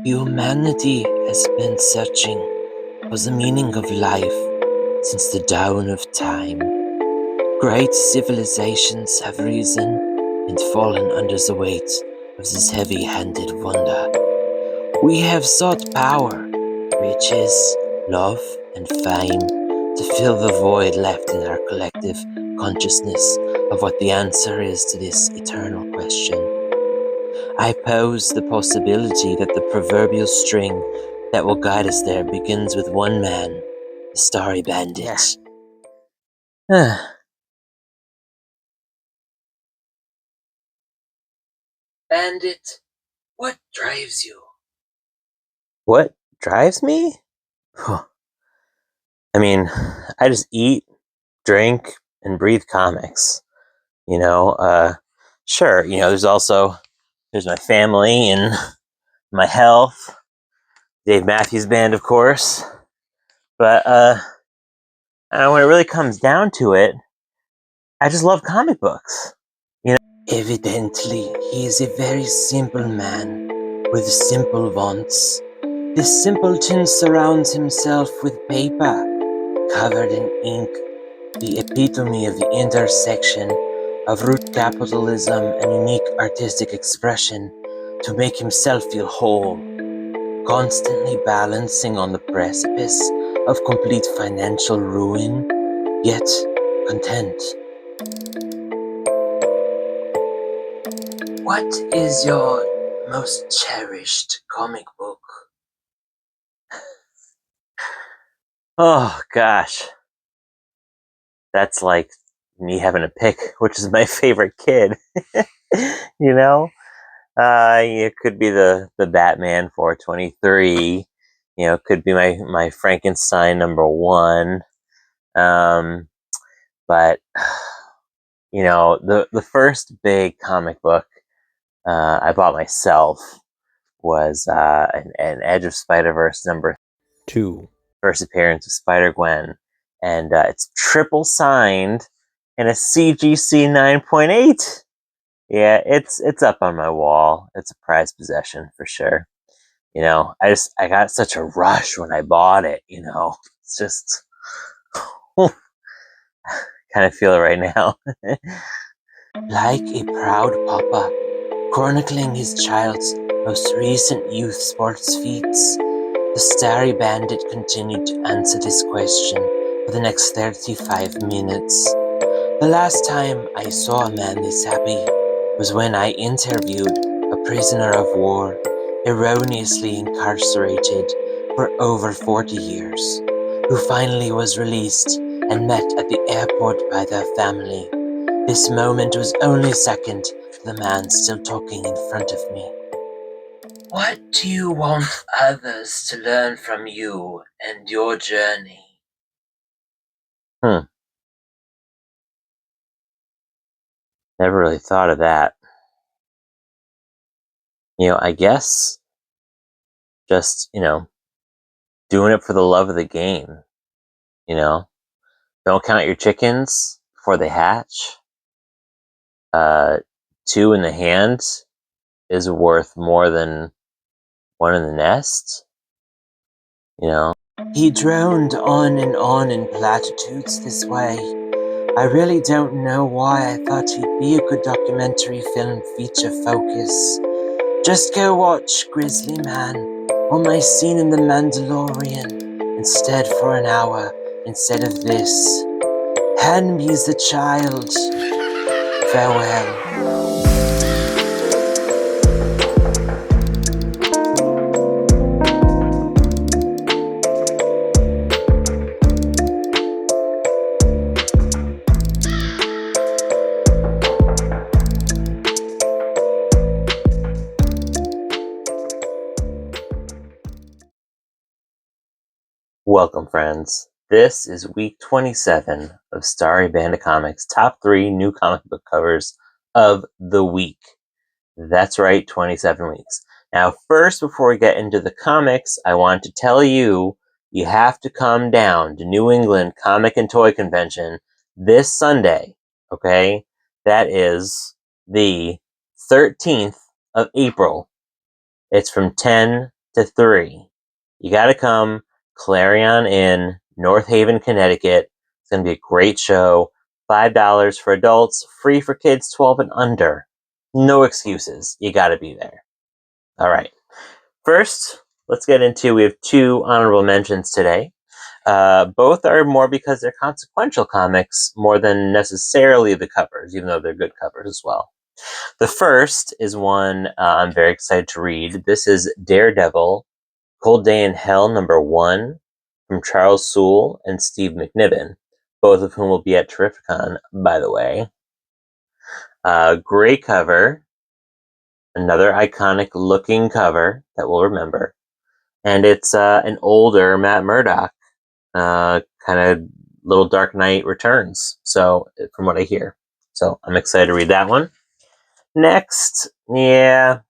Humanity has been searching for the meaning of life since the dawn of time. Great civilizations have risen and fallen under the weight of this heavy-handed wonder. We have sought power, riches, love, and fame to fill the void left in our collective consciousness of what the answer is to this eternal question. I pose the possibility that the proverbial string that will guide us there begins with one man, the Starry Bandit. Bandit, what drives you? What drives me? I mean, I just eat, drink, and breathe comics. Sure, there's my family and my health, Dave Matthews Band, of course. But when it really comes down to it, I just love comic books. Evidently, he is a very simple man with simple wants. This simpleton surrounds himself with paper covered in ink, the epitome of the intersection of root capitalism and unique artistic expression to make himself feel whole, constantly balancing on the precipice of complete financial ruin, yet content. What is your most cherished comic book? Oh gosh, that's like me having to pick which is my favorite kid. It could be the Batman 423. Could be my Frankenstein #1. But the first big comic book I bought myself was an Edge of Spider-Verse #2, first appearance of Spider-Gwen, and it's triple signed in a CGC 9.8. Yeah, it's up on my wall. It's a prized possession for sure. I got such a rush when I bought it. It's just kind of feel it right now. Like a proud papa, chronicling his child's most recent youth sports feats, the Starry Bandit continued to answer this question for the next 35 minutes. The last time I saw a man this happy was when I interviewed a prisoner of war erroneously incarcerated for over 40 years, who finally was released and met at the airport by their family. This moment was only second to the man still talking in front of me. What do you want others to learn from you and your journey? Never really thought of that. I guess just, doing it for the love of the game. Don't count your chickens before they hatch. 2 in the hand is worth more than 1 in the nest. He droned on and on in platitudes this way. I really don't know why I thought he'd be a good documentary film feature focus. Just go watch Grizzly Man or my scene in The Mandalorian instead for an hour instead of this. Hand me the child. Farewell. Welcome, friends. This is week 27 of Starry Bandit Comics' top 3 new comic book covers of the week. That's right, 27 weeks. Now, first, before we get into the comics, I want to tell you, you have to come down to New England Comic and Toy Convention this Sunday, okay? That is the 13th of April. It's from 10 to 3. You got to come. Clarion Inn, North Haven, Connecticut. It's going to be a great show. $5 for adults, free for kids 12 and under. No excuses. You got to be there. All right. First, let's get into, we have 2 honorable mentions today. Both are more because they're consequential comics more than necessarily the covers, even though they're good covers as well. The first is one I'm very excited to read. This is Daredevil, Cold Day in Hell #1 from Charles Soule and Steve McNiven, both of whom will be at Terrificon, by the way. Great cover. Another iconic looking cover that we'll remember. And it's an older Matt Murdock, kind of little Dark Knight Returns, so from what I hear. So I'm excited to read that one. Next, All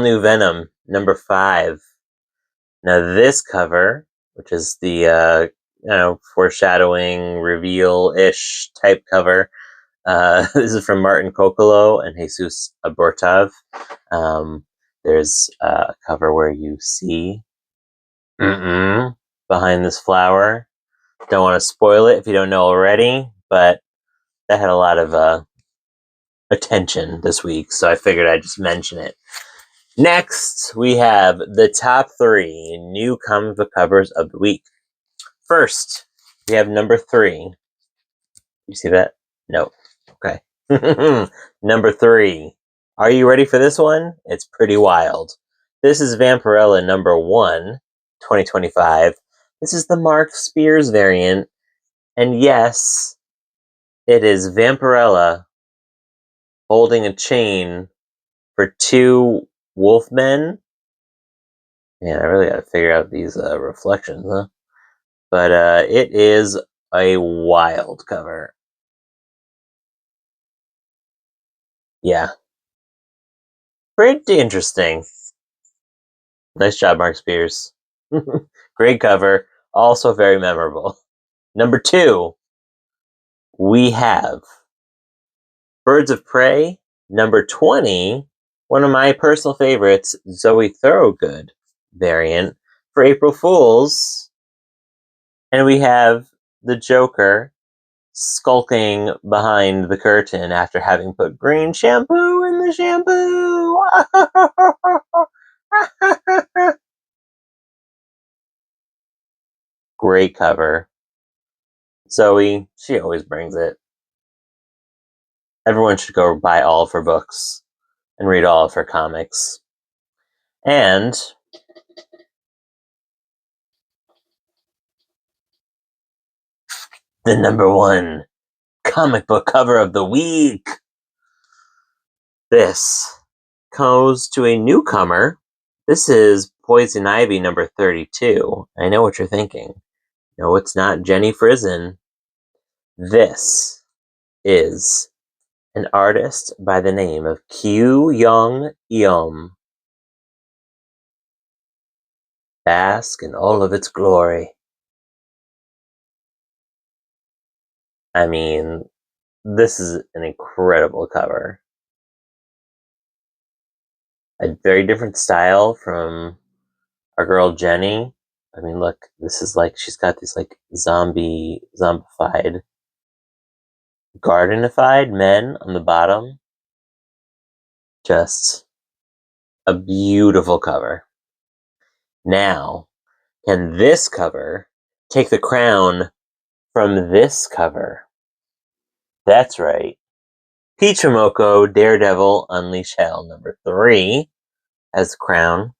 New Venom, #5. Now this cover, which is the foreshadowing, reveal-ish type cover, this is from Martin Kokolo and Jesus Abortov. There's a cover where you see behind this flower. Don't want to spoil it if you don't know already, but that had a lot of attention this week, so I figured I'd just mention it. Next, we have the top 3 new comic book covers of the week. First, we have #3. You see that? No. Okay. #3. Are you ready for this one? It's pretty wild. This is Vampirella #1, 2025. This is the Mark Spears variant. And yes, it is Vampirella holding a chain for 2 wolfmen. Man, I really gotta figure out these reflections, huh? But it is a wild cover. Yeah. Pretty interesting. Nice job, Mark Spears. Great cover. Also very memorable. #2, we have Birds of Prey, #20, one of my personal favorites, Zoe Thorogood variant for April Fools. And we have the Joker skulking behind the curtain after having put green shampoo in the shampoo. Great cover. Zoe, she always brings it. Everyone should go buy all of her books and read all of her comics. And the #1 comic book cover of the week. This goes to a newcomer. This is Poison Ivy #32. I know what you're thinking. No, it's not Jenny Frison. This is an artist by the name of Kyu Young Eom. Bask in all of its glory. I mean, this is an incredible cover. A very different style from our girl Jenny. I mean, look, this is like, she's got these like zombified, gardenified men on the bottom. Just a beautiful cover. Now, can this cover take the crown from this cover? That's right. Peach Momoko, Daredevil, Unleash Hell, #3 as the crown.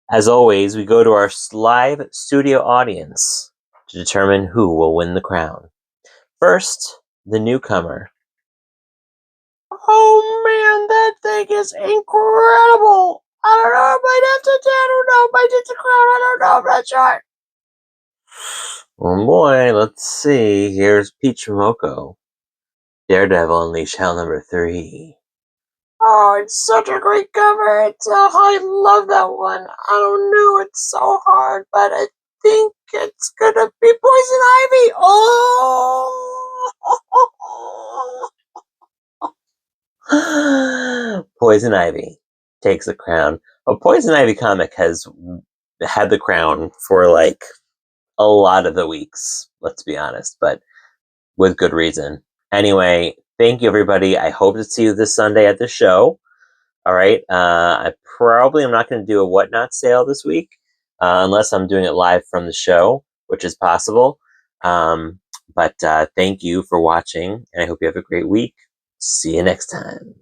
As always, we go to our live studio audience to determine who will win the crown. First, the newcomer. Oh man, that thing is incredible! I don't know, I might take the crown, I don't know, I'm not sure. Oh boy, let's see. Here's Peach Momoko. Daredevil Unleash Hell #3. Oh, it's such a great cover. I love that one. I don't know, it's so hard, but I think it's gonna be Poison Ivy. Oh! Poison Ivy takes the crown. A Poison Ivy comic has had the crown for like a lot of the weeks, let's be honest, but with good reason. Anyway, thank you everybody. I hope to see you this Sunday at the show. All right. I probably am not going to do a Whatnot sale this week, unless I'm doing it live from the show, which is possible. But thank you for watching, and I hope you have a great week. See you next time.